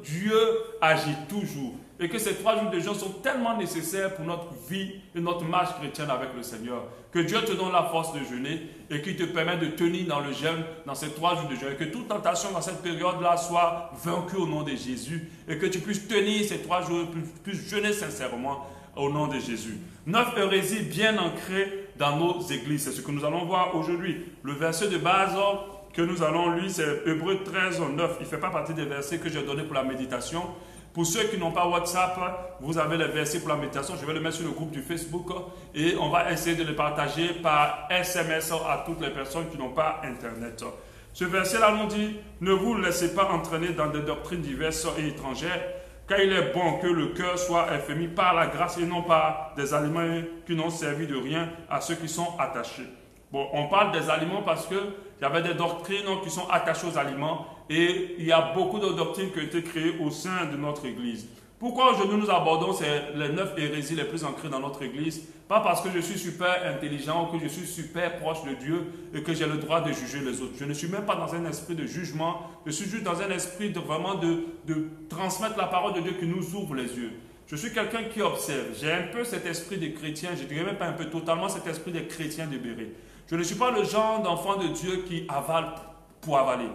Dieu agit toujours et que ces 3 jours de jeûne sont tellement nécessaires pour notre vie et notre marche chrétienne avec le Seigneur. Que Dieu te donne la force de jeûner et qu'il te permet de tenir dans le jeûne, dans ces 3 jours de jeûne. Et que toute tentation dans cette période-là soit vaincue au nom de Jésus et que tu puisses tenir ces 3 jours, puisses jeûner sincèrement au nom de Jésus. 9 hérésies bien ancrées dans nos églises. C'est ce que nous allons voir aujourd'hui. Le verset de base que nous allons lire, c'est Hébreux 13, 9. Il ne fait pas partie des versets que j'ai donnés pour la méditation. Pour ceux qui n'ont pas WhatsApp, vous avez les versets pour la méditation. Je vais le mettre sur le groupe du Facebook et on va essayer de les partager par SMS à toutes les personnes qui n'ont pas Internet. Ce verset-là nous dit, ne vous laissez pas entraîner dans des doctrines diverses et étrangères, car il est bon que le cœur soit affermi par la grâce et non par des aliments qui n'ont servi de rien à ceux qui sont attachés. Bon, on parle des aliments parce qu'il y avait des doctrines qui sont attachées aux aliments et il y a beaucoup de doctrines qui ont été créées au sein de notre Église. Pourquoi aujourd'hui nous abordons les 9 hérésies les plus ancrées dans notre Église? Pas parce que je suis super intelligent ou que je suis super proche de Dieu et que j'ai le droit de juger les autres. Je ne suis même pas dans un esprit de jugement, je suis juste dans un esprit de vraiment de transmettre la parole de Dieu qui nous ouvre les yeux. Je suis quelqu'un qui observe. J'ai un peu cet esprit des chrétiens, je ne dirais même pas un peu, totalement cet esprit des chrétiens de Béret. Je ne suis pas le genre d'enfant de Dieu qui avale pour avaler.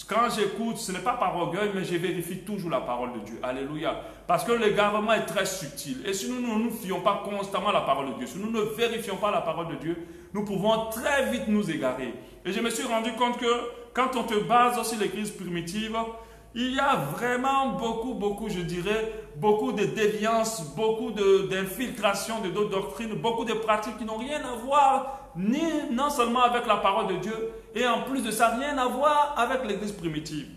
Quand j'écoute, ce n'est pas par orgueil, mais je vérifie toujours la parole de Dieu. Alléluia. Parce que l'égarement est très subtil. Et si nous ne nous fions pas constamment à la parole de Dieu, si nous ne vérifions pas la parole de Dieu, nous pouvons très vite nous égarer. Et je me suis rendu compte que quand on te base sur l'église primitive, il y a vraiment beaucoup, je dirais, beaucoup de déviance, beaucoup d'infiltration de d'autres doctrines, beaucoup de pratiques qui n'ont rien à voir, non seulement avec la parole de Dieu, et en plus de ça, rien à voir avec l'église primitive.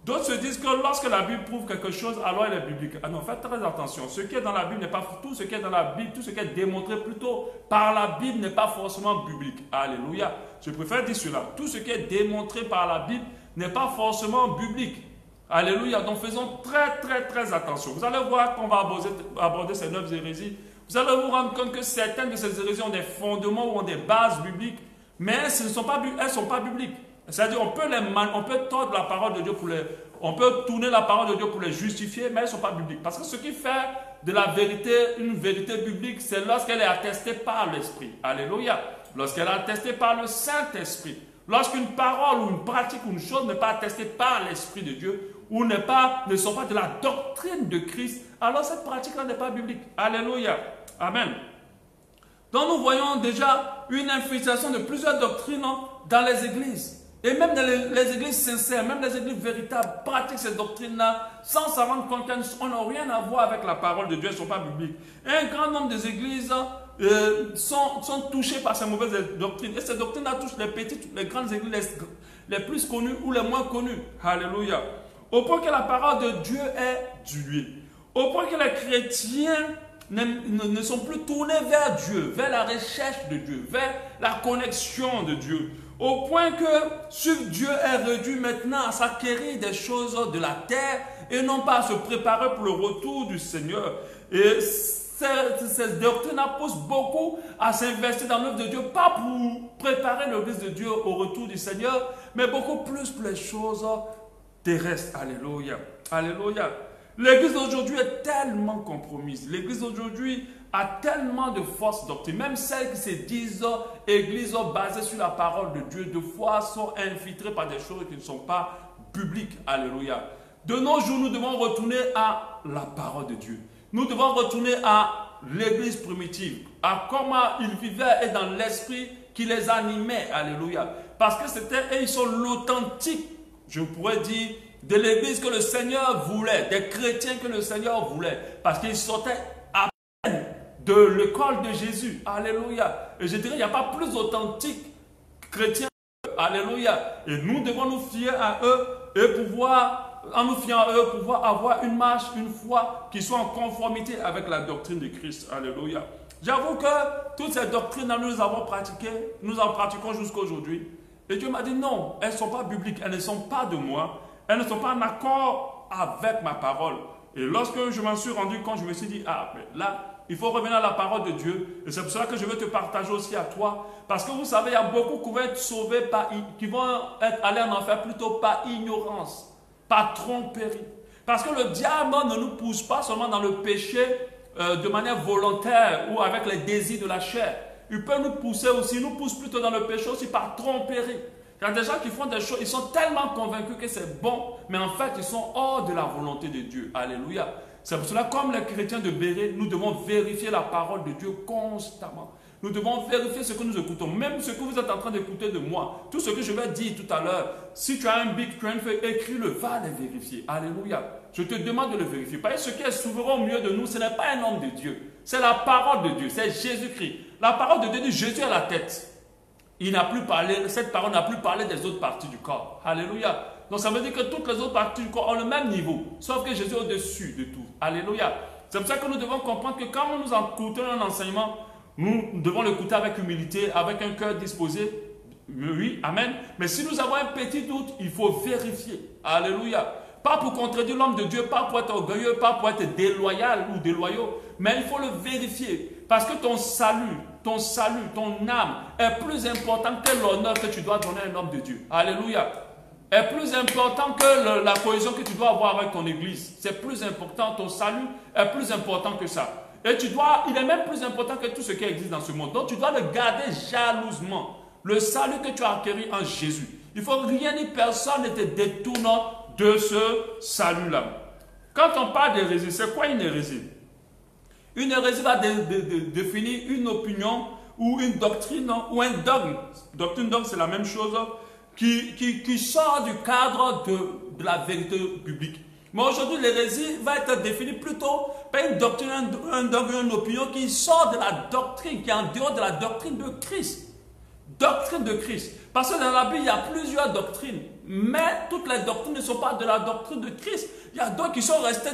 D'autres se disent que lorsque la Bible prouve quelque chose, alors elle est biblique. Ah non, faites très attention. Ce qui est dans la Bible n'est pas tout ce qui est dans la Bible, tout ce qui est démontré plutôt par la Bible n'est pas forcément biblique. Alléluia. Je préfère dire cela. Tout ce qui est démontré par la Bible n'est pas forcément biblique. Alléluia. Donc faisons très attention. Vous allez voir qu'on va aborder ces 9 hérésies. Vous allez vous rendre compte que certaines de ces hérésies ont des fondements ou ont des bases bibliques, mais elles ne sont pas bibliques. C'est-à-dire on peut tordre la parole de Dieu on peut tourner la parole de Dieu pour les justifier, mais elles ne sont pas bibliques. Parce que ce qui fait de la vérité une vérité biblique, c'est lorsqu'elle est attestée par l'Esprit. Alléluia. Lorsqu'elle est attestée par le Saint-Esprit. Lorsqu'une parole ou une pratique ou une chose n'est pas attestée par l'Esprit de Dieu, ou ne sont pas de la doctrine de Christ, alors cette pratique-là n'est pas biblique. Alléluia. Amen. Donc nous voyons déjà une infiltration de plusieurs doctrines dans les églises. Et même dans les églises sincères, même les églises véritables, pratiquent ces doctrines-là sans s'en rendre compte qu'elles n'ont rien à voir avec la parole de Dieu, elles ne sont pas bibliques. Et un grand nombre des églises sont touchées par ces mauvaises doctrines. Et ces doctrines-là touchent les petites, les grandes églises, les plus connues ou les moins connues. Alléluia. Au point que la parole de Dieu est diluée. Au point que les chrétiens ne sont plus tournés vers Dieu, vers la recherche de Dieu, vers la connexion de Dieu. Au point que suivre Dieu est réduit maintenant à s'acquérir des choses de la terre et non pas à se préparer pour le retour du Seigneur. Et ces doctrines poussent beaucoup à s'investir dans l'œuvre de Dieu, pas pour préparer l'Église de Dieu au retour du Seigneur, mais beaucoup plus pour les choses terrestres. Alléluia. Alléluia. L'église d'aujourd'hui est tellement compromise. L'église d'aujourd'hui a tellement de fausses doctrines. Même celles qui se disent églises basées sur la parole de Dieu, de foi, sont infiltrées par des choses qui ne sont pas bibliques. Alléluia. De nos jours, nous devons retourner à la parole de Dieu. Nous devons retourner à l'église primitive, à comment ils vivaient et dans l'esprit qui les animait. Alléluia. Parce que ils sont l'authentique, je pourrais dire, de l'église que le Seigneur voulait, des chrétiens que le Seigneur voulait, parce qu'ils sortaient à peine de l'école de Jésus. Alléluia. Et je dirais, il n'y a pas plus authentique chrétien. Alléluia. Et nous devons nous fier à eux et en nous fiant à eux, pouvoir avoir une marche, une foi qui soit en conformité avec la doctrine de Christ. Alléluia. J'avoue que toutes ces doctrines, nous les avons pratiquées, nous en pratiquons jusqu'à aujourd'hui. Et Dieu m'a dit non, elles ne sont pas bibliques, elles ne sont pas de moi. Elles ne sont pas en accord avec ma parole. Et lorsque je m'en suis rendu compte, je me suis dit, ah, mais là, il faut revenir à la parole de Dieu. Et c'est pour cela que je veux te partager aussi à toi. Parce que vous savez, il y a beaucoup qui vont être sauvés, qui vont aller en enfer plutôt par ignorance, par tromperie. Parce que le diable ne nous pousse pas seulement dans le péché de manière volontaire ou avec les désirs de la chair. Il peut nous pousser aussi, il nous pousse plutôt dans le péché aussi par tromperie. Il y a des gens qui font des choses, ils sont tellement convaincus que c'est bon, mais en fait, ils sont hors de la volonté de Dieu. Alléluia. C'est pour cela, comme les chrétiens de Béret, nous devons vérifier la parole de Dieu constamment. Nous devons vérifier ce que nous écoutons, même ce que vous êtes en train d'écouter de moi. Tout ce que je vais dire tout à l'heure, si tu as un bic, tu as une feuille, écris-le, va les vérifier. Alléluia. Je te demande de le vérifier. Parce que ce qui est souverain au milieu de nous, ce n'est pas un homme de Dieu. C'est la parole de Dieu, c'est Jésus-Christ. La parole de Dieu dit Jésus à la tête. Il n'a plus parlé, cette parole n'a plus parlé des autres parties du corps. Alléluia. Donc ça veut dire que toutes les autres parties du corps ont le même niveau, sauf que Jésus est au-dessus de tout. Alléluia. C'est pour ça que nous devons comprendre que quand nous écoutons un enseignement, nous devons l'écouter avec humilité, avec un cœur disposé. Oui, amen. Mais si nous avons un petit doute, il faut vérifier. Alléluia. Pas pour contredire l'homme de Dieu, pas pour être orgueilleux, pas pour être déloyal ou déloyaux, mais il faut le vérifier. Parce que ton salut, ton âme est plus important que l'honneur que tu dois donner à un homme de Dieu. Alléluia. Est plus important que la cohésion que tu dois avoir avec ton église. C'est plus important, ton salut est plus important que ça. Et il est même plus important que tout ce qui existe dans ce monde. Donc tu dois le garder jalousement. Le salut que tu as acquis en Jésus. Il ne faut rien ni personne ne te détourne de ce salut-là. Quand on parle d'hérésie, c'est quoi une hérésie? Une hérésie va définir une opinion ou une doctrine ou un dogme. Doctrine, dogme, c'est la même chose qui sort du cadre de la vérité biblique. Mais aujourd'hui, l'hérésie va être définie plutôt par une doctrine, un dogme, une opinion qui sort de la doctrine, qui est en dehors de la doctrine de Christ. Doctrine de Christ. Parce que dans la Bible, il y a plusieurs doctrines. Mais toutes les doctrines ne sont pas de la doctrine de Christ. Il y a d'autres qui sont restés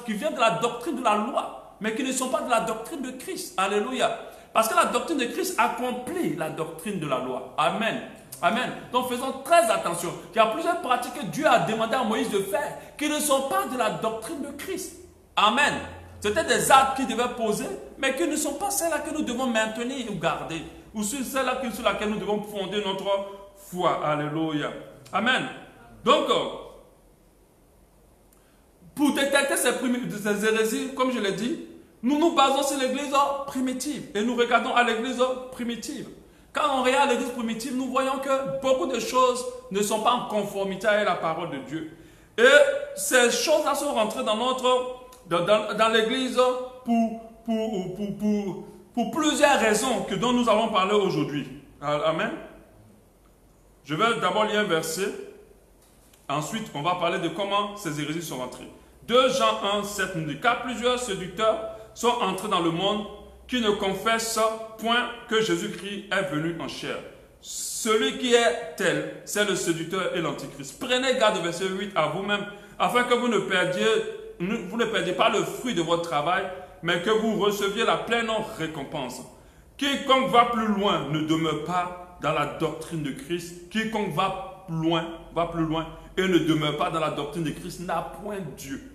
qui viennent de la doctrine de la loi, mais qui ne sont pas de la doctrine de Christ. Alléluia. Parce que la doctrine de Christ accomplit la doctrine de la loi. Amen. Amen. Donc faisons très attention. Il y a plusieurs pratiques que Dieu a demandé à Moïse de faire qui ne sont pas de la doctrine de Christ. Amen. C'était des actes qu'il devait poser, mais qui ne sont pas celles-là que nous devons maintenir ou garder. Ou celles-là sur lesquelles nous devons fonder notre foi. Alléluia. Amen. Donc, pour détecter ces hérésies, comme je l'ai dit, nous nous basons sur l'église primitive et nous regardons à l'église primitive. Quand on regarde l'église primitive, nous voyons que beaucoup de choses ne sont pas en conformité avec la parole de Dieu. Et ces choses-là sont rentrées dans l'église pour plusieurs raisons dont nous allons parler aujourd'hui. Amen. Je vais d'abord lire un verset. Ensuite, on va parler de comment ces hérésies sont rentrées. 2 Jean 1, 7 nous dit, car plusieurs séducteurs sont entrés dans le monde qui ne confessent point que Jésus-Christ est venu en chair. Celui qui est tel, c'est le séducteur et l'antichrist. Prenez garde, verset 8, à vous-même, afin que vous ne perdiez pas le fruit de votre travail, mais que vous receviez la pleine récompense. Quiconque va plus loin ne demeure pas dans la doctrine de Christ. Quiconque va plus loin et ne demeure pas dans la doctrine de Christ n'a point Dieu.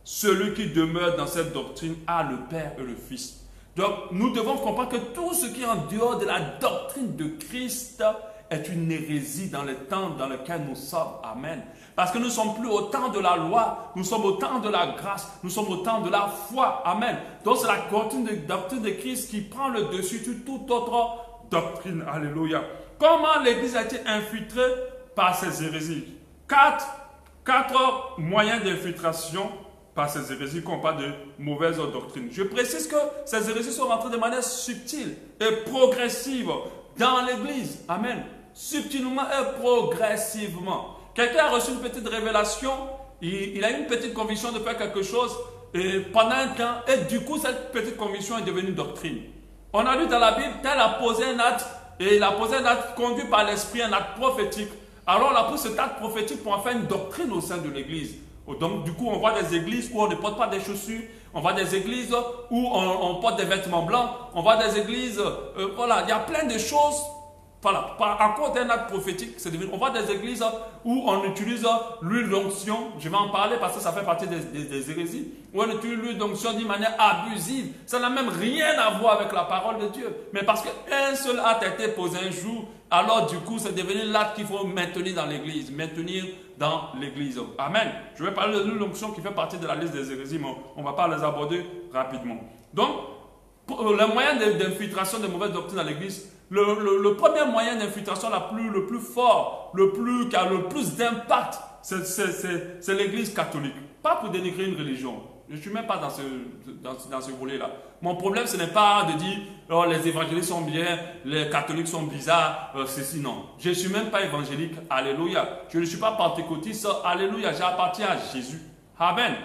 Celui qui demeure dans cette doctrine a le Père et le Fils. Donc, nous devons comprendre que tout ce qui est en dehors de la doctrine de Christ est une hérésie dans le temps dans lequel nous sommes. Amen. Parce que nous ne sommes plus au temps de la loi, nous sommes au temps de la grâce, nous sommes au temps de la foi. Amen. Donc, c'est la doctrine de Christ qui prend le dessus sur toute autre doctrine. Alléluia. Comment l'Église a été infiltrée par ces hérésies? Quatre moyens d'infiltration par ces hérésies qu'on parle de mauvaises doctrines. Je précise que ces hérésies sont rentrées de manière subtile et progressive dans l'Église. Amen. Subtilement et progressivement. Quelqu'un a reçu une petite révélation, il a eu une petite conviction de faire quelque chose et pendant un temps, et du coup cette petite conviction est devenue doctrine. On a lu dans la Bible, tel a posé un acte, et il a posé un acte conduit par l'Esprit, un acte prophétique. Alors on a pris cet acte prophétique pour en faire une doctrine au sein de l'Église. Donc du coup on voit des églises où on ne porte pas des chaussures, on voit des églises où on porte des vêtements blancs, on voit des églises, voilà, il y a plein de choses. Voilà, à cause d'un acte prophétique, on voit des églises où on utilise l'huile d'onction, je vais en parler parce que ça fait partie des hérésies, où on utilise l'huile d'onction d'une manière abusive. Ça n'a même rien à voir avec la parole de Dieu. Mais parce qu'un seul acte a été posé un jour, alors du coup c'est devenu l'acte qu'il faut maintenir dans l'église, maintenir dans l'église. Amen. Je vais parler de l'onction qui fait partie de la liste des hérésies, mais on ne va pas les aborder rapidement. Donc, le moyen d'infiltration de mauvaises doctrines dans l'église, le premier moyen d'infiltration le plus fort, qui a le plus d'impact, c'est l'église catholique. Pas pour dénigrer une religion. Je ne suis même pas dans ce volet-là. Mon problème, ce n'est pas de dire oh, les évangéliques sont bien, les catholiques sont bizarres, ceci, non. Je ne suis même pas évangélique, alléluia. Je ne suis pas pentecôtiste, alléluia. J'appartiens à Jésus. Amen.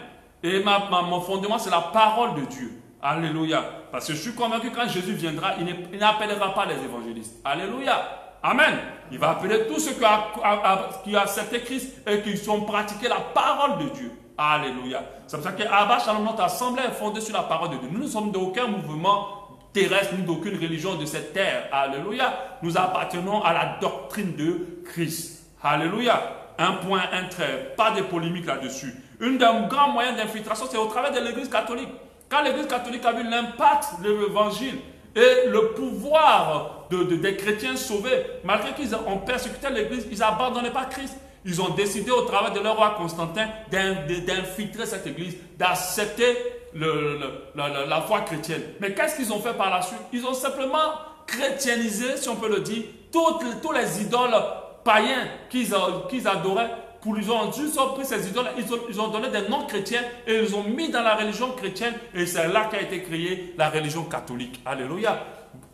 Et mon fondement, c'est la parole de Dieu. Alléluia. Parce que je suis convaincu que quand Jésus viendra, il n'appellera pas les évangélistes. Alléluia. Amen. Il va appeler tous ceux qui ont accepté Christ et qui ont pratiqué la parole de Dieu. Alléluia. C'est pour ça qu'Abba Shalom, notre assemblée est fondée sur la parole de Dieu. Nous ne sommes d'aucun mouvement terrestre, ni d'aucune religion de cette terre. Alléluia. Nous appartenons à la doctrine de Christ. Alléluia. Un point, un trait. Pas de polémique là-dessus. Un des grands moyens d'infiltration, c'est au travers de l'église catholique. Quand l'église catholique a vu l'impact de l'évangile et le pouvoir des chrétiens sauvés, malgré qu'ils ont persécuté l'église, ils n'abandonnaient pas Christ. Ils ont décidé au travers de leur roi Constantin d'infiltrer cette église, d'accepter la foi chrétienne. Mais qu'est-ce qu'ils ont fait par la suite? Ils ont simplement chrétianisé, si on peut le dire, tous les idoles païens qu'ils adoraient. Ils ont pris ces idoles, ils ont donné des noms chrétiens et ils ont mis dans la religion chrétienne. Et c'est là qu'a été créée la religion catholique. Alléluia.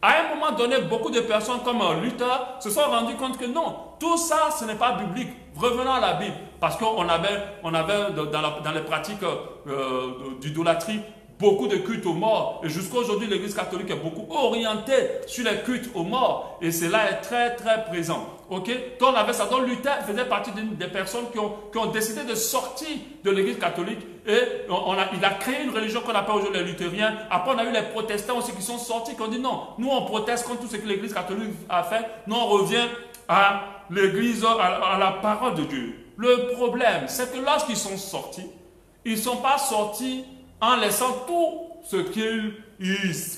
À un moment donné, beaucoup de personnes comme Luther se sont rendues compte que non, tout ça, ce n'est pas biblique. Revenons à la Bible. Parce qu'on avait dans les pratiques d'idolâtrie beaucoup de cultes aux morts. Et jusqu'à aujourd'hui, l'église catholique est beaucoup orientée sur les cultes aux morts. Et cela est très, très présent. Ok? Donc, on avait ça. Donc, Luther faisait partie des personnes qui ont décidé de sortir de l'église catholique. Et il a créé une religion qu'on appelle aujourd'hui les luthériens. Après, on a eu les protestants aussi qui sont sortis, qui ont dit non, nous, on proteste contre tout ce que l'église catholique a fait. Nous, on revient à l'église, à la parole de Dieu. Le problème, c'est que lorsqu'ils sont sortis, ils ne sont pas sortis en laissant tout ce qu'ils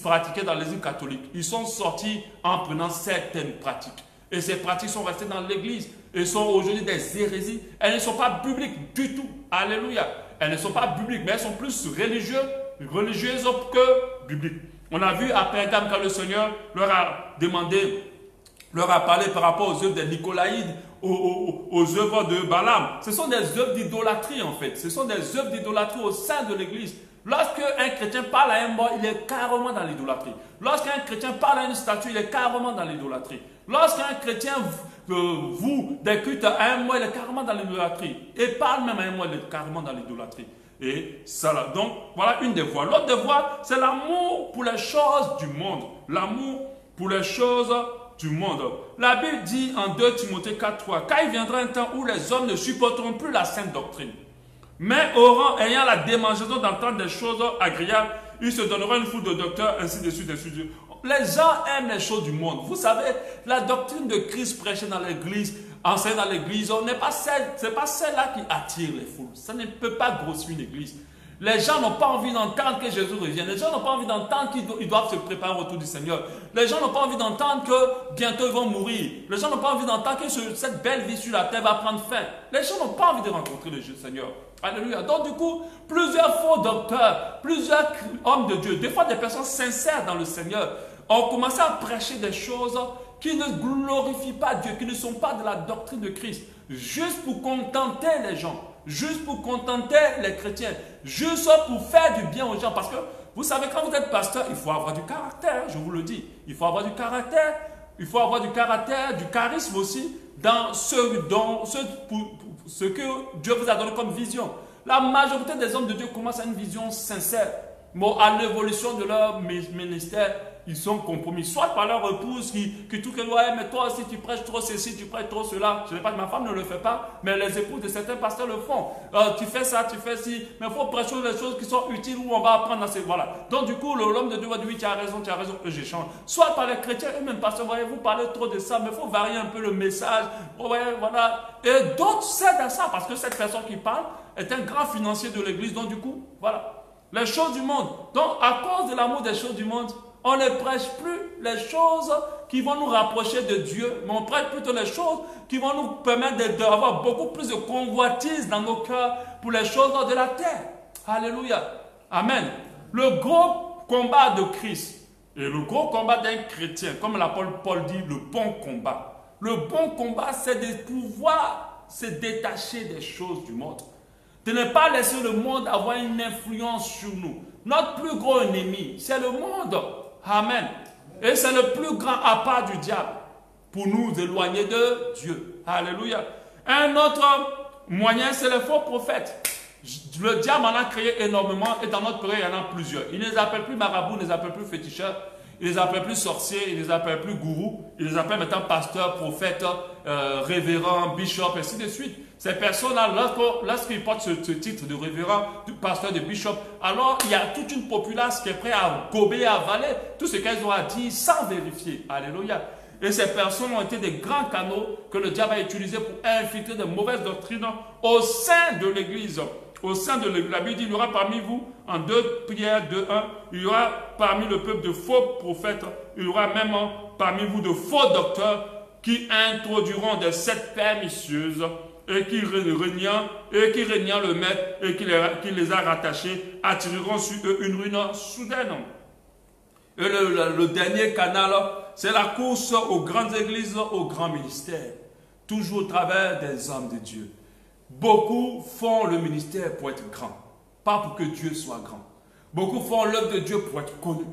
pratiquaient dans l'église catholique. Ils sont sortis en prenant certaines pratiques. Et ces pratiques sont restées dans l'église et sont aujourd'hui des hérésies. Elles ne sont pas bibliques du tout. Alléluia. Elles ne sont pas bibliques, mais elles sont plus religieuses que bibliques. On a vu à Pergame quand le Seigneur leur a parlé par rapport aux œuvres des Nicolaïdes, aux œuvres de Balaam. Ce sont des œuvres d'idolâtrie en fait. Ce sont des œuvres d'idolâtrie au sein de l'église. Lorsqu'un chrétien parle à un mort, il est carrément dans l'idolâtrie. Lorsqu'un chrétien parle à une statue, il est carrément dans l'idolâtrie. Lorsqu'un chrétien voue des cultes à un mort, il est carrément dans l'idolâtrie. Et parle même à un mort, il est carrément dans l'idolâtrie. Et ça là. Donc, voilà une des voies. L'autre des voies, c'est l'amour pour les choses du monde. L'amour pour les choses du monde. La Bible dit en 2 Timothée 4:3, car il viendra un temps où les hommes ne supporteront plus la sainte doctrine, mais ayant la démangeaison d'entendre des choses agréables, ils se donneront une foule de docteurs, ainsi de suite, ainsi de suite. Les gens aiment les choses du monde. Vous savez, la doctrine de Christ prêchée dans l'église, enseignée dans l'église, ce n'est pas celle-là qui attire les foules. Ça ne peut pas grossir une église. Les gens n'ont pas envie d'entendre que Jésus revienne. Les gens n'ont pas envie d'entendre qu'ils doivent se préparer au retour du Seigneur. Les gens n'ont pas envie d'entendre que bientôt ils vont mourir. Les gens n'ont pas envie d'entendre que cette belle vie sur la terre va prendre fin. Les gens n'ont pas envie de rencontrer le Seigneur. Alléluia. Donc du coup, plusieurs faux docteurs, plusieurs hommes de Dieu, des fois des personnes sincères dans le Seigneur, ont commencé à prêcher des choses qui ne glorifient pas Dieu, qui ne sont pas de la doctrine de Christ, juste pour contenter les gens. Juste pour contenter les chrétiens, juste pour faire du bien aux gens. Parce que vous savez, quand vous êtes pasteur, il faut avoir du caractère, je vous le dis. Il faut avoir du caractère, du charisme aussi, dans ce que Dieu vous a donné comme vision. La majorité des hommes de Dieu commencent à une vision sincère. Bon, à l'évolution de leur ministère, ils sont compromis. Soit par leur épouse qui tout que ouais, mais toi aussi tu prêches trop ceci, tu prêches trop cela. Je ne sais pas que ma femme ne le fait pas, mais les épouses de certains pasteurs le font. Tu fais ça, tu fais ci, mais il faut prêcher les choses qui sont utiles où on va apprendre à ces. Voilà. Donc du coup, l'homme de Dieu va dire oui, tu as raison, et j'échange. Soit par les chrétiens eux-mêmes, pasteurs, voyez, vous parlez trop de ça, mais il faut varier un peu le message. Ouais, voilà. Et d'autres cèdent à ça parce que cette personne qui parle est un grand financier de l'église. Donc du coup, voilà. Les choses du monde. Donc, à cause de l'amour des choses du monde, On ne prêche plus les choses qui vont nous rapprocher de Dieu, mais on prêche plutôt les choses qui vont nous permettre d'avoir beaucoup plus de convoitise dans nos cœurs pour les choses de la terre. Alléluia. Amen. Le gros combat de Christ et le gros combat d'un chrétien, comme l'apôtre Paul dit, le bon combat. Le bon combat, c'est de pouvoir se détacher des choses du monde. De ne pas laisser le monde avoir une influence sur nous. Notre plus gros ennemi, c'est le monde. Amen. Et c'est le plus grand appât du diable pour nous éloigner de Dieu. Alléluia. Un autre moyen, c'est les faux prophètes. Le diable en a créé énormément et dans notre période, il y en a plusieurs. Il ne les appelle plus marabouts, il ne les appelle plus féticheurs, il ne les appelle plus sorciers, il ne les appelle plus gourous, il les appelle maintenant pasteurs, prophètes, révérends, bishops, ainsi de suite. Ces personnes-là, lorsqu'ils portent ce titre de révérend, de pasteur, de bishop, alors il y a toute une populace qui est prête à gober et à avaler tout ce qu'elles ont à dire sans vérifier. Alléluia. Et ces personnes ont été des grands canaux que le diable a utilisés pour infiltrer de mauvaises doctrines au sein de l'Église. Au sein de l'Église, la Bible dit, il y aura parmi vous, en 2 Pierre 2:1, il y aura parmi le peuple de faux prophètes, il y aura même parmi vous de faux docteurs qui introduiront des sectes pernicieuses et qui régnant le maître et qui les a rattachés, attireront sur eux une ruine soudaine. Et le dernier canal, c'est la course aux grandes églises, aux grands ministères, toujours au travers des hommes de Dieu. Beaucoup font le ministère pour être grand, pas pour que Dieu soit grand. Beaucoup font l'œuvre de Dieu pour être connu.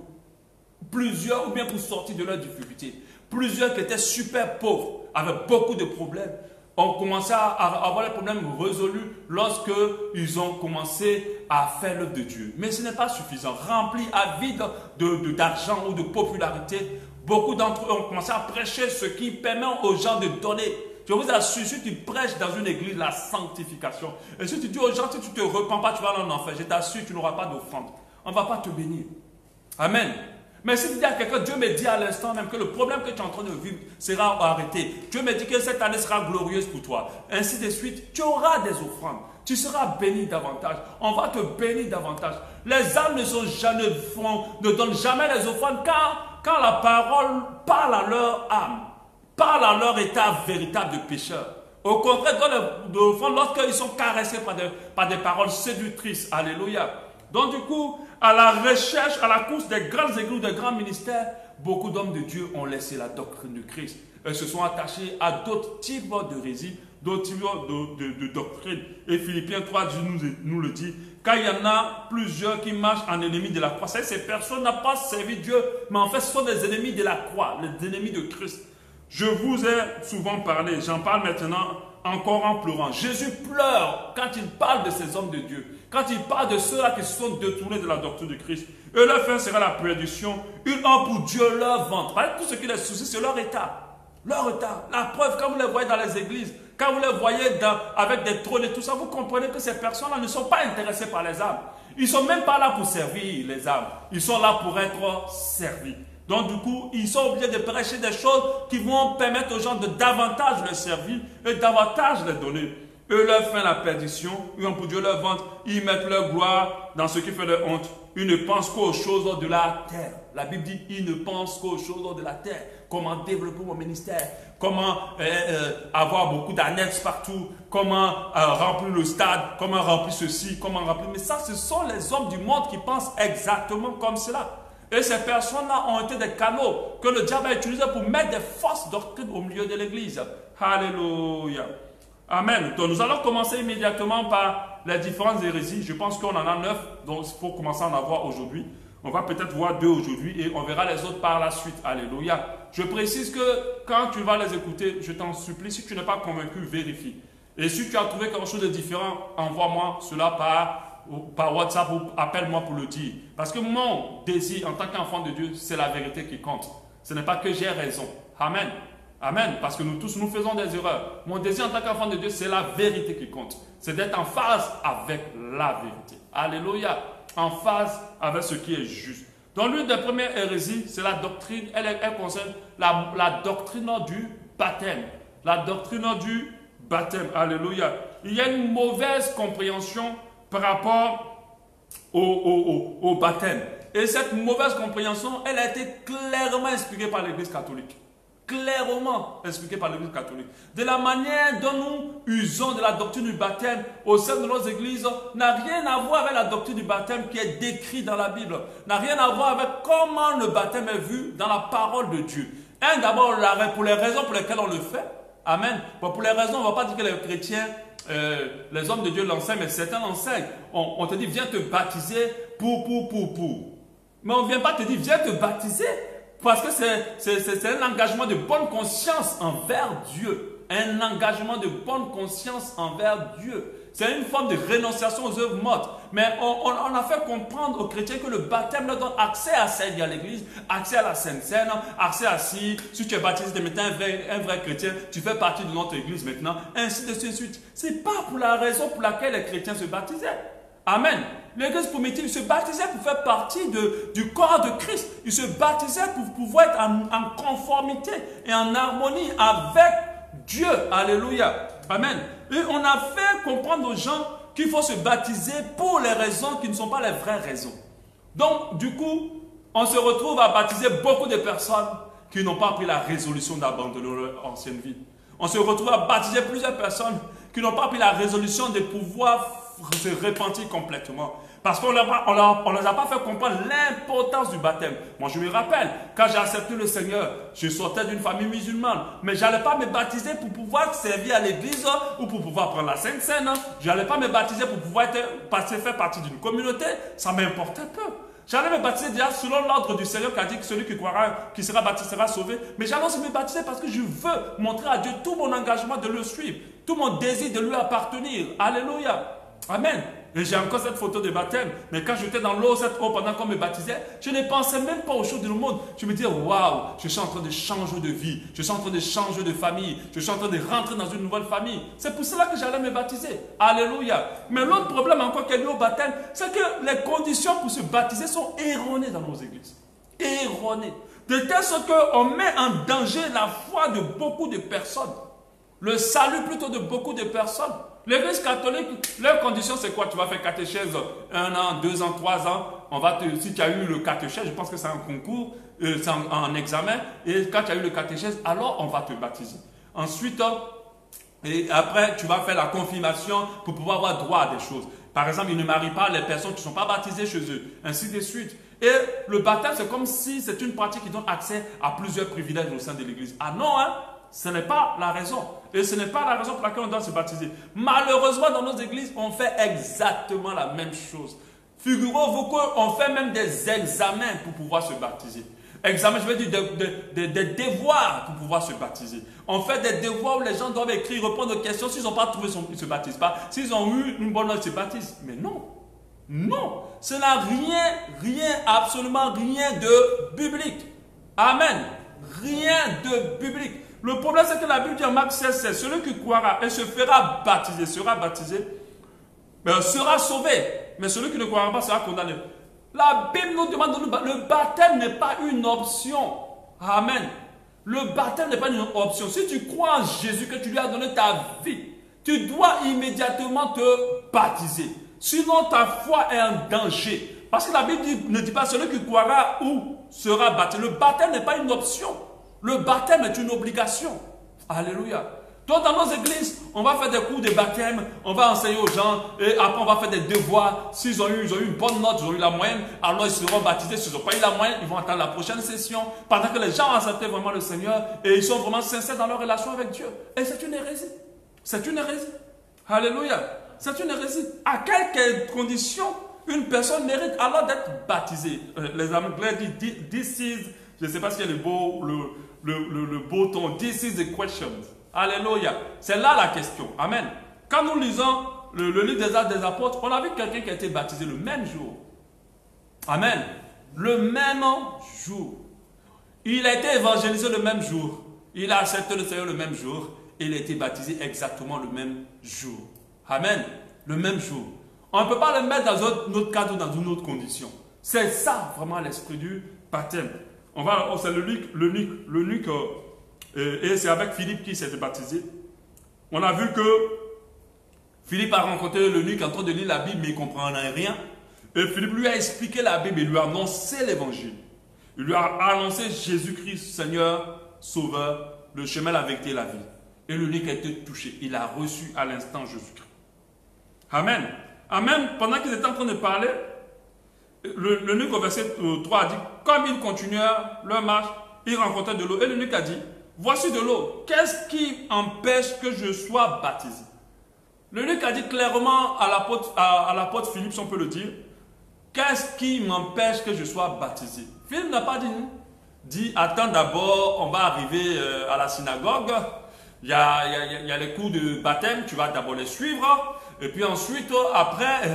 Plusieurs, ou bien pour sortir de leurs difficultés. Plusieurs qui étaient super pauvres, avec beaucoup de problèmes, ont commencé à avoir les problèmes résolus lorsqu'ils ont commencé à faire l'œuvre de Dieu. Mais ce n'est pas suffisant. Remplis, avides d'argent ou de popularité, beaucoup d'entre eux ont commencé à prêcher ce qui permet aux gens de donner. Je vous assure, si tu prêches dans une église la sanctification, et si tu dis aux gens, si tu ne te repens pas, tu vas aller en enfer, je t'assure, tu n'auras pas d'offrande. On ne va pas te bénir. Amen. Mais si tu dis à quelqu'un, Dieu me dit à l'instant même que le problème que tu es en train de vivre sera arrêté. Dieu me dit que cette année sera glorieuse pour toi. Ainsi de suite, tu auras des offrandes. Tu seras béni davantage. On va te bénir davantage. Les âmes ne donnent jamais les offrandes quand la parole parle à leur âme, parle à leur état véritable de pécheur. Au contraire, dans l'offrande, lorsqu'ils sont caressés par des paroles séductrices. Alléluia. Donc du coup, à la recherche, à la course des grandes églises, des grands ministères, beaucoup d'hommes de Dieu ont laissé la doctrine de Christ et se sont attachés à d'autres types d'hérésie, d'autres types de doctrines. Et Philippiens 3 nous le dit, car il y en a plusieurs qui marchent en ennemis de la croix. Ces personnes n'ont pas servi Dieu, mais en fait ce sont des ennemis de la croix, les ennemis de Christ. Je vous ai souvent parlé, j'en parle maintenant encore en pleurant. Jésus pleure quand il parle de ces hommes de Dieu. Quand il parle de ceux-là qui se sont détournés de la doctrine de Christ, et leur fin sera la perdition, ils ont pour Dieu leur ventre. Tout ce qui les soucie, c'est leur état. Leur état. La preuve, quand vous les voyez dans les églises, quand vous les voyez avec des trônes et tout ça, vous comprenez que ces personnes-là ne sont pas intéressées par les âmes. Ils ne sont même pas là pour servir les âmes. Ils sont là pour être servis. Donc du coup, ils sont obligés de prêcher des choses qui vont permettre aux gens de davantage les servir et davantage les donner. Eux leur font la perdition, ils ont pour Dieu leur ventre, ils mettent leur gloire dans ce qui fait leur honte. Ils ne pensent qu'aux choses de la terre. La Bible dit, ils ne pensent qu'aux choses de la terre. Comment développer mon ministère, comment avoir beaucoup d'annexes partout, comment remplir le stade, comment remplir ceci, comment remplir... Mais ça, ce sont les hommes du monde qui pensent exactement comme cela. Et ces personnes-là ont été des canaux que le diable a utilisés pour mettre des fausses doctrines au milieu de l'église. Alléluia. Amen. Donc nous allons commencer immédiatement par les différentes hérésies. Je pense qu'on en a 9, donc il faut commencer à en avoir aujourd'hui. On va peut-être voir 2 aujourd'hui et on verra les autres par la suite. Alléluia. Je précise que quand tu vas les écouter, je t'en supplie, si tu n'es pas convaincu, vérifie. Et si tu as trouvé quelque chose de différent, envoie-moi cela par WhatsApp ou appelle-moi pour le dire. Parce que mon désir en tant qu'enfant de Dieu, c'est la vérité qui compte. Ce n'est pas que j'ai raison. Amen. Amen. Parce que nous tous, nous faisons des erreurs. Mon désir en tant qu'enfant de Dieu, c'est la vérité qui compte. C'est d'être en phase avec la vérité. Alléluia. En phase avec ce qui est juste. Donc l'une des premières hérésies, c'est la doctrine. Elle concerne la doctrine du baptême. La doctrine du baptême. Alléluia. Il y a une mauvaise compréhension par rapport au baptême. Et cette mauvaise compréhension, elle a été clairement expliquée par l'Église catholique. Clairement expliquée par l'Église catholique. De la manière dont nous usons de la doctrine du baptême au sein de nos églises n'a rien à voir avec la doctrine du baptême qui est décrite dans la Bible. N'a rien à voir avec comment le baptême est vu dans la parole de Dieu. D'abord, pour les raisons pour lesquelles on le fait. Amen. Bon, pour les raisons, on ne va pas dire que les chrétiens, les hommes de Dieu l'enseignent, mais certains l'enseignent. On te dit, viens te baptiser pour. Mais on ne vient pas te dire, viens te baptiser. Parce que c'est un engagement de bonne conscience envers Dieu. Un engagement de bonne conscience envers Dieu. C'est une forme de renonciation aux œuvres mortes. Mais on a fait comprendre aux chrétiens que le baptême leur donne accès à servir à l'église, accès à la Sainte Seine, accès à si tu es baptisé, tu es maintenant un vrai chrétien, tu fais partie de notre église maintenant, ainsi de suite. Ce n'est pas pour la raison pour laquelle les chrétiens se baptisaient. Amen. L'église primitive se baptisait pour faire partie du corps de Christ. Ils se baptisaient pour pouvoir être en conformité et en harmonie avec Dieu. Alléluia. Amen. Et on a fait comprendre aux gens qu'il faut se baptiser pour les raisons qui ne sont pas les vraies raisons. Donc, du coup, on se retrouve à baptiser beaucoup de personnes qui n'ont pas pris la résolution d'abandonner leur ancienne vie. On se retrouve à baptiser plusieurs personnes qui n'ont pas pris la résolution de pouvoir se repentir complètement. Parce qu'on ne les a pas fait comprendre l'importance du baptême. Moi, je me rappelle, quand j'ai accepté le Seigneur, je sortais d'une famille musulmane. Mais je n'allais pas me baptiser pour pouvoir servir à l'église ou pour pouvoir prendre la Sainte Seine. Je n'allais pas me baptiser pour pouvoir faire partie d'une communauté. Ça m'importait peu. J'allais me baptiser déjà selon l'ordre du Seigneur qui a dit que celui qui croira, qui sera baptisé sera sauvé. Mais j'allais aussi me baptiser parce que je veux montrer à Dieu tout mon engagement de le suivre. Tout mon désir de lui appartenir. Alléluia. Amen. Et j'ai encore cette photo de baptême. Mais quand j'étais dans l'eau, cette eau, pendant qu'on me baptisait, je ne pensais même pas aux choses du monde. Je me disais, waouh, je suis en train de changer de vie. Je suis en train de changer de famille. Je suis en train de rentrer dans une nouvelle famille. C'est pour cela que j'allais me baptiser. Alléluia. Mais l'autre problème encore qu'il y a eu au baptême, c'est que les conditions pour se baptiser sont erronées dans nos églises. Erronées. De telle sorte qu'on met en danger la foi de beaucoup de personnes. Le salut plutôt de beaucoup de personnes. L'église catholique, leur condition c'est quoi? Tu vas faire catéchèse 1 an, 2 ans, 3 ans. Si tu as eu le catéchèse, je pense que c'est un concours, c'est un examen. Et quand tu as eu le catéchèse, alors on va te baptiser. Ensuite, et après, tu vas faire la confirmation pour pouvoir avoir droit à des choses. Par exemple, ils ne marient pas les personnes qui ne sont pas baptisées chez eux, ainsi de suite. Et le baptême, c'est comme si c'est une pratique qui donne accès à plusieurs privilèges au sein de l'église. Ah non, hein? Ce n'est pas la raison. Et ce n'est pas la raison pour laquelle on doit se baptiser. Malheureusement, dans nos églises, on fait exactement la même chose. Figurez-vous qu'on fait même des examens pour pouvoir se baptiser. Examens, je veux dire des devoirs pour pouvoir se baptiser. On fait des devoirs où les gens doivent écrire, répondre aux questions. S'ils n'ont pas trouvé, ils ne se baptisent pas. S'ils ont eu une bonne note, ils se baptisent. Mais non. Non. Ce n'a absolument rien de biblique. Amen. Rien de biblique. Le problème, c'est que la Bible dit en Marc 16, c'est celui qui croira et se fera baptiser, sera sauvé. Mais celui qui ne croira pas sera condamné. La Bible nous demande, le baptême n'est pas une option. Amen. Le baptême n'est pas une option. Si tu crois en Jésus, que tu lui as donné ta vie, tu dois immédiatement te baptiser. Sinon, ta foi est en danger. Parce que la Bible ne dit pas celui qui croira ou sera baptisé. Le baptême n'est pas une option. Le baptême est une obligation. Alléluia. Donc dans nos églises, on va faire des cours de baptême, on va enseigner aux gens, et après on va faire des devoirs. S'ils ont eu une bonne note, ils ont eu la moyenne, alors ils seront baptisés. S'ils n'ont pas eu la moyenne, ils vont attendre la prochaine session, pendant que les gens ont accepté vraiment le Seigneur, et ils sont vraiment sincères dans leur relation avec Dieu. Et c'est une hérésie. C'est une hérésie. Alléluia. C'est une hérésie. À quelles conditions une personne mérite alors d'être baptisée? Les Anglais disent, this is, je ne sais pas si le beau ton, this is the question. Alléluia. C'est là la question. Amen. Quand nous lisons le livre des Actes des Apôtres, on a vu quelqu'un qui a été baptisé le même jour. Amen. Le même jour. Il a été évangélisé le même jour. Il a accepté le Seigneur le même jour. Et il a été baptisé exactement le même jour. Amen. Le même jour. On ne peut pas le mettre dans un autre cadre ou dans une autre condition. C'est ça vraiment l'esprit du baptême. C'est l'eunuque, et c'est avec Philippe qui s'est baptisé. On a vu que Philippe a rencontré l'eunuque en train de lire la Bible, mais il ne comprenait rien. Et Philippe lui a expliqué la Bible, il lui a annoncé l'évangile. Il lui a annoncé Jésus-Christ, Seigneur, Sauveur, le chemin, la vérité et la vie. Et l'eunuque a été touché. Il a reçu à l'instant Jésus-Christ. Amen. Amen. Pendant qu'ils étaient en train de parler, l'eunuque au verset 3 a dit, comme ils continuèrent leur marche, ils rencontraient de l'eau. Et l'eunuque a dit, voici de l'eau. Qu'est-ce qui empêche que je sois baptisé? L'eunuque a dit clairement à l'apôtre Philippe, si on peut le dire, qu'est-ce qui m'empêche que je sois baptisé? Philippe n'a pas dit non. Dit, attends d'abord, on va arriver à la synagogue. Il y a les cours de baptême, tu vas d'abord les suivre. Et puis ensuite, après,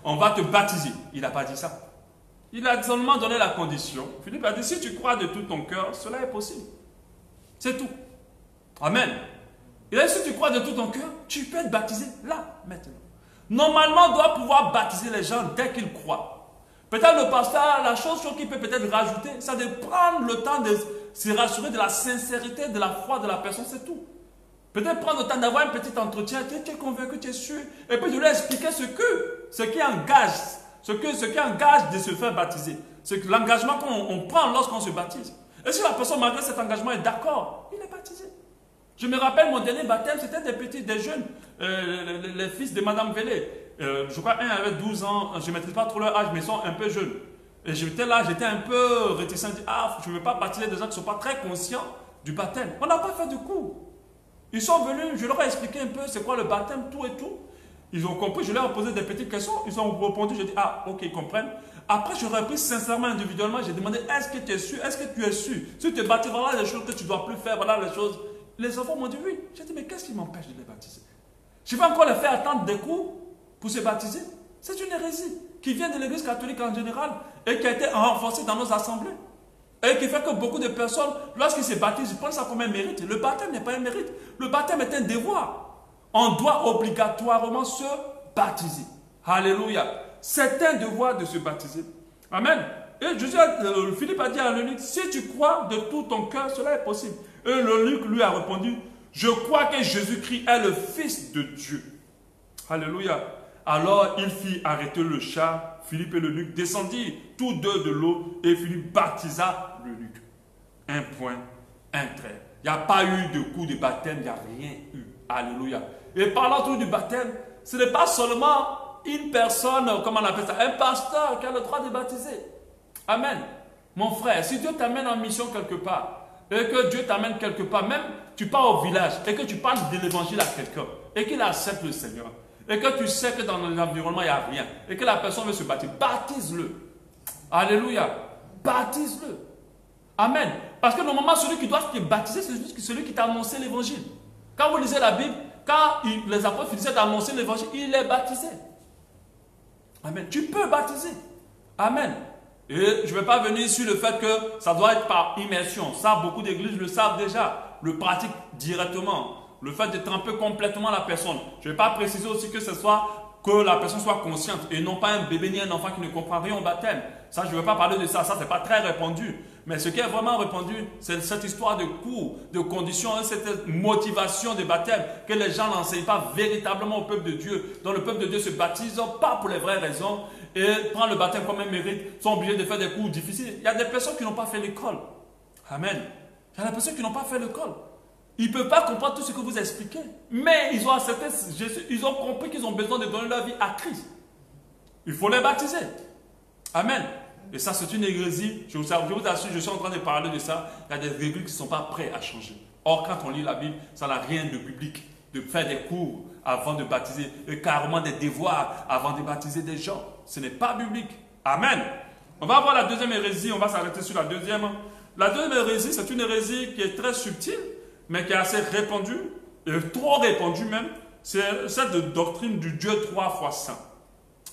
on va te baptiser. Il n'a pas dit ça. Il a seulement donné la condition. Philippe a dit, si tu crois de tout ton cœur, cela est possible. C'est tout. Amen. Et là, si tu crois de tout ton cœur, tu peux être baptisé là, maintenant. Normalement, on doit pouvoir baptiser les gens dès qu'ils croient. Peut-être le pasteur, la chose qu'il peut peut-être rajouter, c'est de prendre le temps de se rassurer de la sincérité, de la foi de la personne, c'est tout. Peut-être prendre le temps d'avoir un petit entretien, tu es convaincu, tu es sûr, et puis de lui expliquer ce qui engage de se faire baptiser. C'est l'engagement qu'on prend lorsqu'on se baptise. Et si la personne, malgré cet engagement, est d'accord, il est baptisé. Je me rappelle, mon dernier baptême, c'était des jeunes, les fils de Madame Vélé. Je crois un avait 12 ans, je ne maîtrise pas trop leur âge, mais ils sont un peu jeunes. Et j'étais là, j'étais un peu réticent, je dis, je ne veux pas baptiser des gens qui ne sont pas très conscients du baptême. On n'a pas fait de cours. Ils sont venus, je leur ai expliqué un peu c'est quoi le baptême, tout et tout. Ils ont compris, je leur ai posé des petites questions, ils ont répondu, j'ai dit, ok, ils comprennent. Après, je leur ai pris sincèrement, individuellement, j'ai demandé, est-ce que tu es sûr? Est-ce que tu es sûr? Si tu es baptisé, voilà les choses que tu ne dois plus faire, voilà les choses. Les enfants m'ont dit oui. J'ai dit, mais qu'est-ce qui m'empêche de les baptiser? Je vais encore les faire attendre des cours pour se baptiser? C'est une hérésie qui vient de l'Église catholique en général et qui a été renforcée dans nos assemblées. Et qui fait que beaucoup de personnes, lorsqu'ils se baptisent, ils prennent ça comme un mérite. Le baptême n'est pas un mérite. Le baptême est un devoir. On doit obligatoirement se baptiser. Alléluia. C'est un devoir de se baptiser. Amen. Et Philippe a dit à l'eunuque, si tu crois de tout ton cœur, cela est possible. Et l'eunuque lui a répondu, je crois que Jésus-Christ est le Fils de Dieu. Alléluia. Alors il fit arrêter le char. Philippe et l'eunuque descendirent tous deux de l'eau et Philippe baptisa l'eunuque. Un point, un trait. Il n'y a pas eu de coup de baptême, il n'y a rien eu. Alléluia. Et parlant tout du baptême, ce n'est pas seulement une personne, comment on appelle ça, un pasteur qui a le droit de baptiser. Amen. Mon frère, si Dieu t'amène en mission quelque part, et que Dieu t'amène quelque part, même tu pars au village, et que tu parles de l'évangile à quelqu'un, et qu'il accepte le Seigneur, et que tu sais que dans l'environnement il n'y a rien, et que la personne veut se baptiser, baptise-le. Alléluia. Baptise-le. Amen. Parce que normalement, celui qui doit te baptiser, c'est celui qui t'a annoncé l'évangile. Quand vous lisez la Bible, quand les apôtres finissaient d'annoncer l'évangile, il est baptisé. Amen. Tu peux baptiser. Amen. Et je ne vais pas venir sur le fait que ça doit être par immersion. Ça, beaucoup d'églises le savent déjà, le pratiquent directement. Le fait de tremper complètement la personne. Je ne vais pas préciser aussi que la personne soit consciente et non pas un bébé ni un enfant qui ne comprend rien au baptême. Ça, je ne veux pas parler de ça. Ça, ce n'est pas très répandu. Mais ce qui est vraiment répandu, c'est cette histoire de cours, de conditions, cette motivation de baptême que les gens n'enseignent pas véritablement au peuple de Dieu. Donc le peuple de Dieu se baptise pas pour les vraies raisons et prend le baptême comme un mérite, sont obligés de faire des cours difficiles. Il y a des personnes qui n'ont pas fait l'école. Amen. Il y a des personnes qui n'ont pas fait l'école. Ils ne peuvent pas comprendre tout ce que vous expliquez. Mais ils ont accepté Jésus, ils ont compris qu'ils ont besoin de donner leur vie à Christ. Il faut les baptiser. Amen. Et ça, c'est une hérésie. Je vous assure, je suis en train de parler de ça. Il y a des églises qui ne sont pas prêtes à changer. Or, quand on lit la Bible, ça n'a rien de biblique. De faire des cours avant de baptiser, et carrément des devoirs avant de baptiser des gens. Ce n'est pas biblique. Amen. On va voir la deuxième hérésie. On va s'arrêter sur la deuxième. La deuxième hérésie, c'est une hérésie qui est très subtile, mais qui est assez répandue, et trop répandue même. C'est cette doctrine du Dieu 3 fois saint.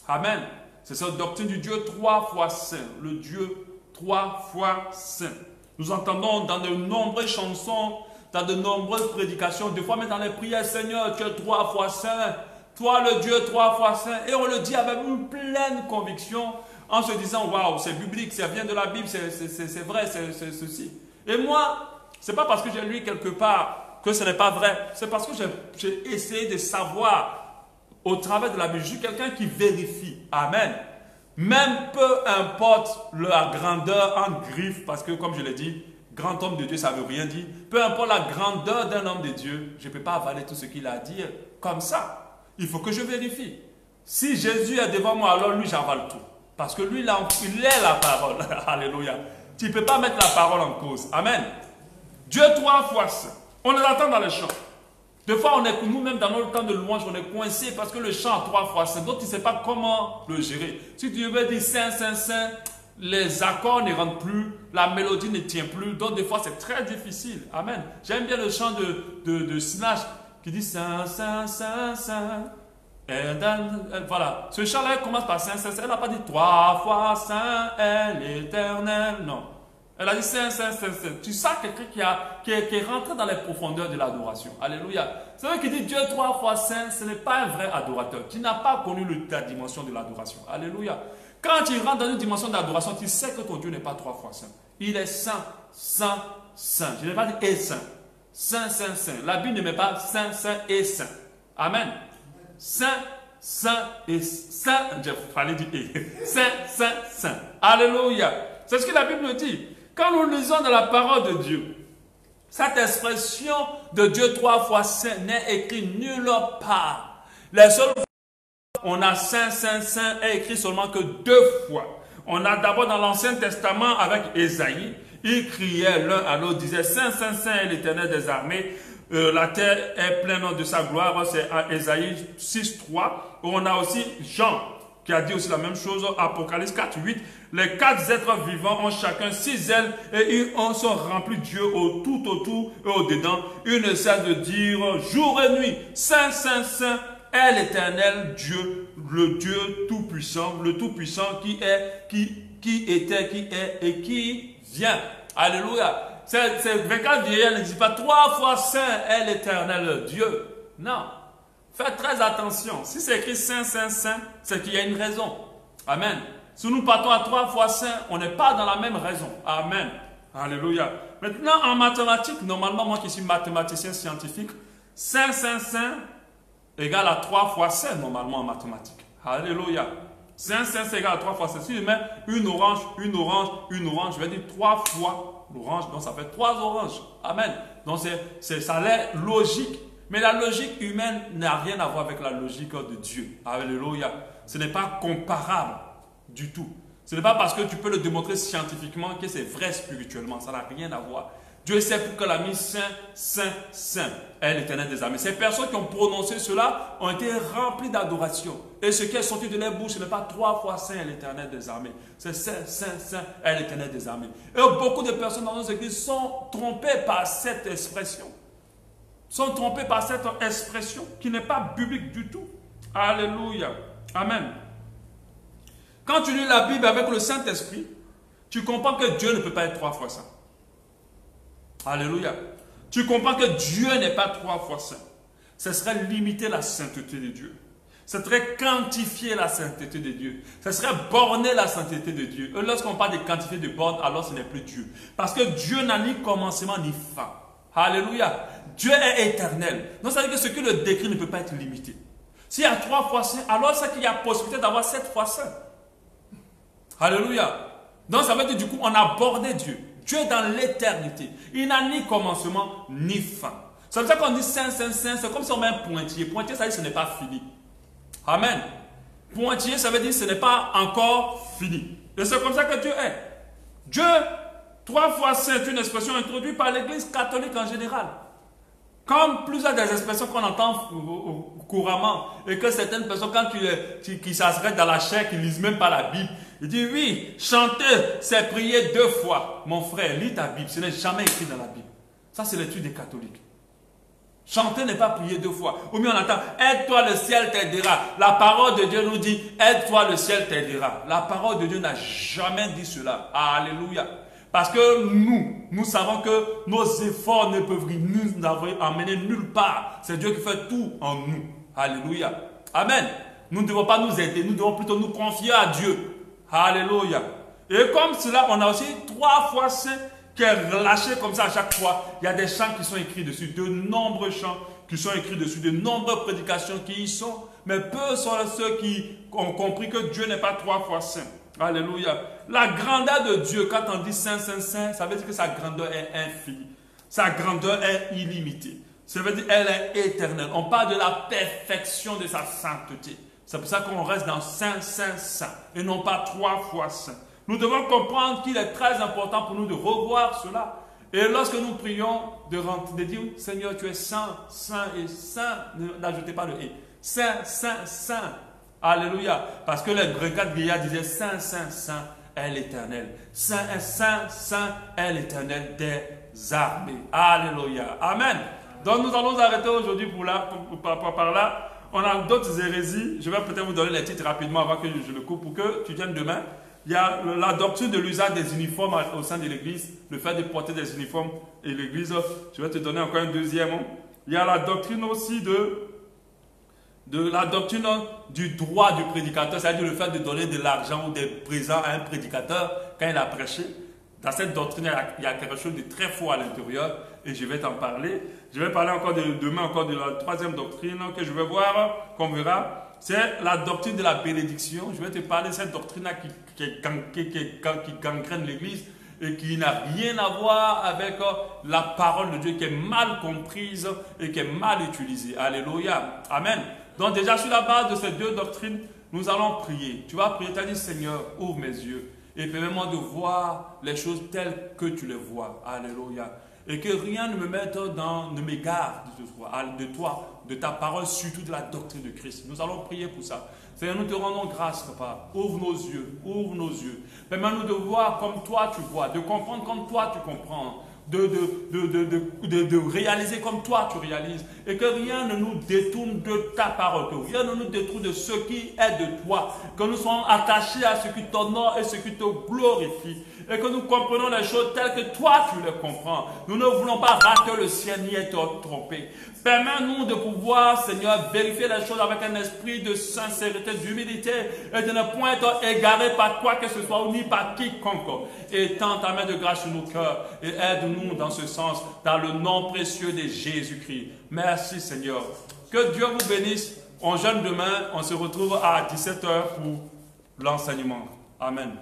Amen. C'est cette doctrine du Dieu 3 fois saint. Le Dieu 3 fois saint. Nous entendons dans de nombreuses chansons, dans de nombreuses prédications, des fois même dans les prières, Seigneur, tu es 3 fois saint. Toi, le Dieu 3 fois saint. Et on le dit avec une pleine conviction, en se disant, waouh, c'est biblique, ça vient de la Bible, c'est vrai, c'est ceci. Et moi, ce n'est pas parce que j'ai lu quelque part que ce n'est pas vrai. C'est parce que j'ai essayé de savoir au travers de la Bible. Je suis quelqu'un qui vérifie. Amen. Même peu importe la grandeur en griffe, parce que comme je l'ai dit, grand homme de Dieu, ça ne veut rien dire. Peu importe la grandeur d'un homme de Dieu, je ne peux pas avaler tout ce qu'il a dit comme ça. Il faut que je vérifie. Si Jésus est devant moi, alors lui, j'avale tout. Parce que lui, il est la parole. Alléluia. Tu ne peux pas mettre la parole en cause. Amen. Dieu 3 fois saint. On les attend dans les chants. Des fois, on est nous-mêmes dans notre temps de louange, on est coincé parce que le chant a 3 fois saint. Donc, tu ne sais pas comment le gérer. Si tu veux dire saint, saint, saint, les accords ne rentrent plus, la mélodie ne tient plus. Donc, des fois, c'est très difficile. Amen. J'aime bien le chant de Sinach qui dit saint, saint, saint, saint. Voilà. Ce chant-là commence par saint, saint, saint. Elle n'a pas dit 3 fois saint est l'éternel. Non. Elle a dit saint, saint, saint, saint. Tu sens quelqu'un qui est rentré dans les profondeurs de l'adoration. Alléluia. C'est vrai qu'il dit Dieu 3 fois saint, ce n'est pas un vrai adorateur. Tu n'as pas connu la dimension de l'adoration. Alléluia. Quand tu rentres dans une dimension d'adoration, tu sais que ton Dieu n'est pas 3 fois saint. Il est saint, saint, saint. Je n'ai pas dit et saint. Saint, saint, saint. La Bible ne met pas saint, saint et saint. Amen. Saint, saint et saint. Il fallait dire et. Saint, saint, saint. Alléluia. C'est ce que la Bible dit. Quand nous lisons dans la parole de Dieu, cette expression de Dieu 3 fois saint n'est écrite nulle part. Les seules fois on a saint, saint, saint est écrit seulement que 2 fois. On a d'abord dans l'Ancien Testament avec Ésaïe, il criait l'un à l'autre, disait saint, saint, saint est l'Éternel des armées. La terre est pleine de sa gloire, c'est à Ésaïe 6, 3. On a aussi Jean qui a dit aussi la même chose, Apocalypse 4, 8. Les 4 êtres vivants ont chacun 6 ailes et ils sont remplis de Dieu tout autour et au-dedans. Ils ne cessent de dire jour et nuit, saint, saint, saint est l'Éternel Dieu, le Dieu Tout-Puissant, le Tout-Puissant qui est, qui était, qui est et qui vient. Alléluia. Ces 24 vieillards ne disent pas 3 fois saint est l'Éternel Dieu. Non. Faites très attention. Si c'est écrit saint, saint, saint, c'est qu'il y a une raison. Amen. Si nous partons à 3 fois saint, on n'est pas dans la même raison. Amen. Alléluia. Maintenant, en mathématiques, normalement, moi qui suis mathématicien scientifique, saint, saint, saint égale à 3 fois saint, normalement en mathématiques. Alléluia. Saint, saint, c'est égal à 3 fois saint. Si je mets une orange, une orange, une orange, je vais dire 3 fois l'orange, donc ça fait 3 oranges. Amen. Donc ça a l'air logique. Mais la logique humaine n'a rien à voir avec la logique de Dieu. Alléluia. Ce n'est pas comparable du tout. Ce n'est pas parce que tu peux le démontrer scientifiquement que c'est vrai spirituellement. Ça n'a rien à voir. Dieu sait pour que la mise saint, saint, saint est l'Éternel des armées. Ces personnes qui ont prononcé cela ont été remplies d'adoration. Et ce qui est sorti de leur bouche, ce n'est pas 3 fois saint est l'Éternel des armées. C'est saint, saint, saint est l'Éternel des armées. Et beaucoup de personnes dans nos églises sont trompées par cette expression. Sont trompés par cette expression qui n'est pas biblique du tout. Alléluia. Amen. Quand tu lis la Bible avec le Saint-Esprit, tu comprends que Dieu ne peut pas être 3 fois saint. Alléluia. Tu comprends que Dieu n'est pas 3 fois saint. Ce serait limiter la sainteté de Dieu. Ce serait quantifier la sainteté de Dieu. Ce serait borner la sainteté de Dieu. Et lorsqu'on parle de quantifier de borne, alors ce n'est plus Dieu. Parce que Dieu n'a ni commencement ni fin. Alléluia. Dieu est éternel. Donc ça veut dire que ce que le décret ne peut pas être limité. S'il y a 3 fois saint, alors c'est qu'il y a possibilité d'avoir 7 fois saint. Alléluia. Donc ça veut dire du coup on a bordé Dieu. Dieu est dans l'éternité. Il n'a ni commencement ni fin. C'est comme ça qu'on dit saint, saint, saint. C'est comme si on met un pointillé. Pointillé, ça veut dire que ce n'est pas fini. Amen. Pointillé, ça veut dire que ce n'est pas encore fini. Et c'est comme ça que Dieu est. Dieu, 3 fois saint, est une expression introduite par l'Église catholique en général. Comme plusieurs des expressions qu'on entend couramment, et que certaines personnes, quand qui s'arrêtent dans la chair, qui ne lisent même pas la Bible, ils disent oui, chanter, c'est prier 2 fois. Mon frère, lis ta Bible, ce n'est jamais écrit dans la Bible. Ça, c'est l'étude des catholiques. Chanter n'est pas prier 2 fois. Ou bien on entend, aide-toi, le ciel t'aidera. La parole de Dieu nous dit, aide-toi, le ciel t'aidera. La parole de Dieu n'a jamais dit cela. Alléluia. Parce que nous savons que nos efforts ne peuvent nous amener nulle part. C'est Dieu qui fait tout en nous. Alléluia. Amen. Nous ne devons pas nous aider, nous devons plutôt nous confier à Dieu. Alléluia. Et comme cela, on a aussi 3 fois saint qui est relâché comme ça à chaque fois. Il y a des chants qui sont écrits dessus, de nombreux chants qui sont écrits dessus, de nombreuses prédications qui y sont. mais peu sont ceux qui ont compris que Dieu n'est pas 3 fois saint. Alléluia. La grandeur de Dieu, quand on dit saint, saint, saint, ça veut dire que sa grandeur est infinie. Sa grandeur est illimitée. Ça veut dire qu'elle est éternelle. On parle de la perfection de sa sainteté. C'est pour ça qu'on reste dans saint, saint, saint, et non pas 3 fois saint. Nous devons comprendre qu'il est très important pour nous de revoir cela. Et lorsque nous prions, de dire, Seigneur, tu es saint, saint et saint, n'ajoutez pas le et. Saint, saint, saint. Alléluia. Parce que les Grecs vieillards disaient, saint, saint, saint est l'Éternel. Saint, saint, saint est l'Éternel des armées. Alléluia. Amen. Donc nous allons arrêter aujourd'hui par là. On a d'autres hérésies. Je vais peut-être vous donner les titres rapidement avant que je le coupe pour que tu viennes demain. Il y a la doctrine de l'usage des uniformes au sein de l'Église, le fait de porter des uniformes et l'Église. Je vais te donner encore un deuxième. Il y a la doctrine aussi de la doctrine du droit du prédicateur, c'est-à-dire le fait de donner de l'argent ou des présents à un prédicateur quand il a prêché. Dans cette doctrine, il y a quelque chose de très fort à l'intérieur et je vais t'en parler. Je vais parler demain encore de la troisième doctrine que je vais voir, qu'on verra. C'est la doctrine de la bénédiction. Je vais te parler de cette doctrine-là qui gangrène l'Église et qui n'a rien à voir avec la parole de Dieu, qui est mal comprise et qui est mal utilisée. Alléluia. Amen. Donc déjà, sur la base de ces deux doctrines, nous allons prier. Tu vas prier, tu as dit, Seigneur, ouvre mes yeux et permets-moi de voir les choses telles que tu les vois. Alléluia. Et que rien ne m'égare de toi, de ta parole, surtout de la doctrine de Christ. Nous allons prier pour ça. Seigneur, nous te rendons grâce, Papa. Ouvre nos yeux, ouvre nos yeux. Permets-nous de voir comme toi tu vois, de comprendre comme toi tu comprends, de réaliser comme toi tu réalises. Et que rien ne nous détourne de ta parole, que rien ne nous détourne de ce qui est de toi. Que nous soyons attachés à ce qui t'honore et ce qui te glorifie. Et que nous comprenons les choses telles que toi tu les comprends. Nous ne voulons pas rater le ciel ni être trompés. Permets-nous de pouvoir, Seigneur, vérifier les choses avec un esprit de sincérité, d'humilité et de ne point être égaré par quoi que ce soit ou ni par quiconque. Étends ta main de grâce sur nos cœurs et aide-nous dans ce sens, dans le nom précieux de Jésus-Christ. Merci, Seigneur. Que Dieu vous bénisse. On jeûne demain. On se retrouve à 17h pour l'enseignement. Amen.